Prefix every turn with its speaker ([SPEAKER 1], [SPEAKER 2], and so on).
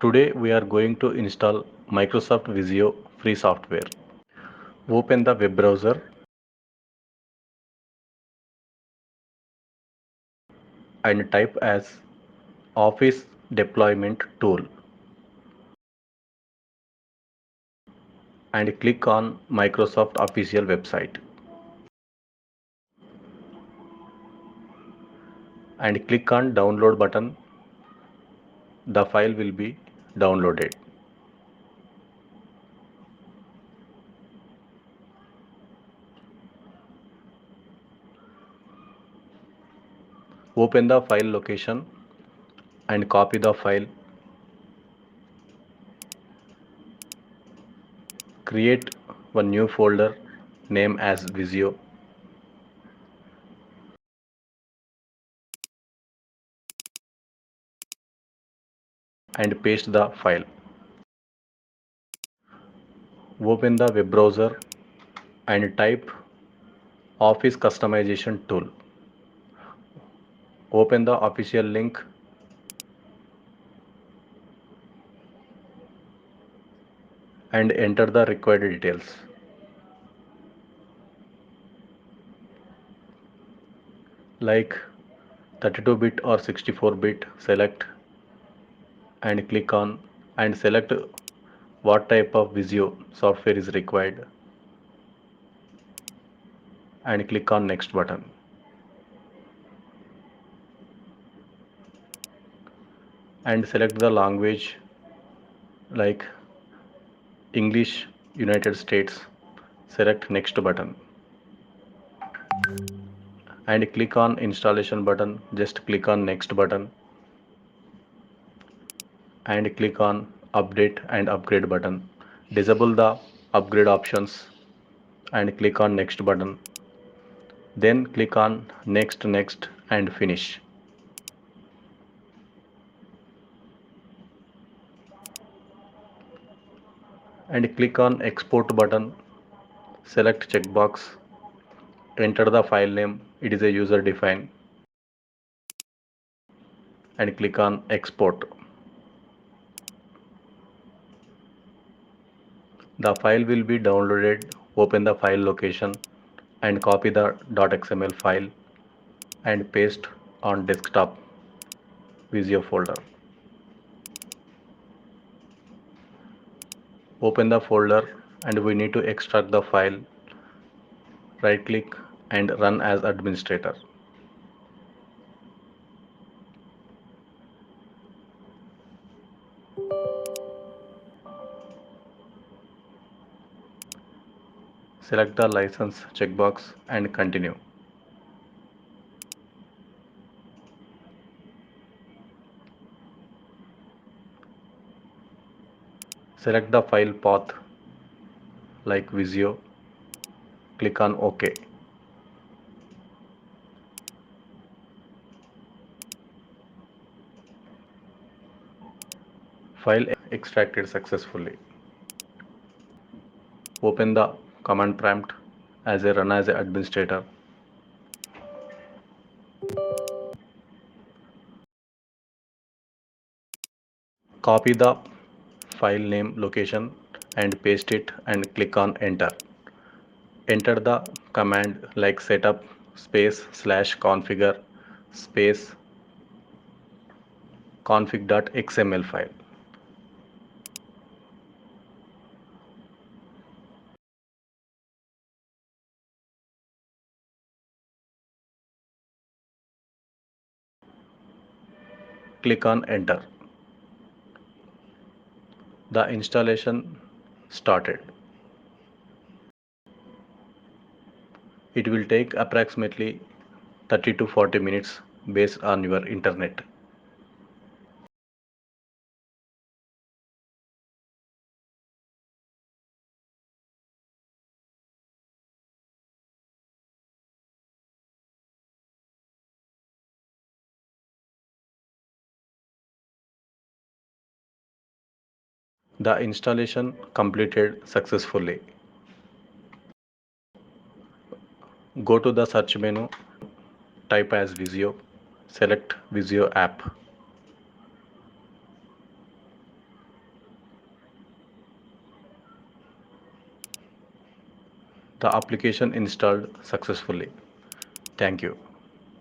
[SPEAKER 1] Today we are going to install Microsoft Visio free software. Open the web browser and type as Office Deployment Tool and click on Microsoft official website and click on download button. The file will be downloaded. Open the file location and copy the file. Create one new folder name as Visio and paste the file. Open the web browser and type Office Customization Tool. Open the official link and enter the required details. Like 32-bit or 64-bit, select and click on and select what type of Visio software is required and click on next button and select the language like English United States. Select next button and click on installation button. Just click on next button and click on update and upgrade button. Disable the upgrade options and click on next button. Then click on next and finish. And click on export button. Select checkbox. Enter the file name. It is a user defined and click on export. The file will be downloaded. Open the file location and copy the .xml file and paste on desktop Visio folder. Open the folder and we need to extract the file. Right click and run as administrator. Select the license checkbox and continue. Select the file path like Visio. Click on OK. File extracted successfully. Open the command prompt as a run as an administrator. Copy the file name location and paste it and click on enter. Enter the command like setup space / configure space config.xml file. Click on enter. The installation started. It will take approximately 30 to 40 minutes based on your internet. The installation completed successfully. Go to the search menu, type as Visio, select Visio app. The application installed successfully. Thank you.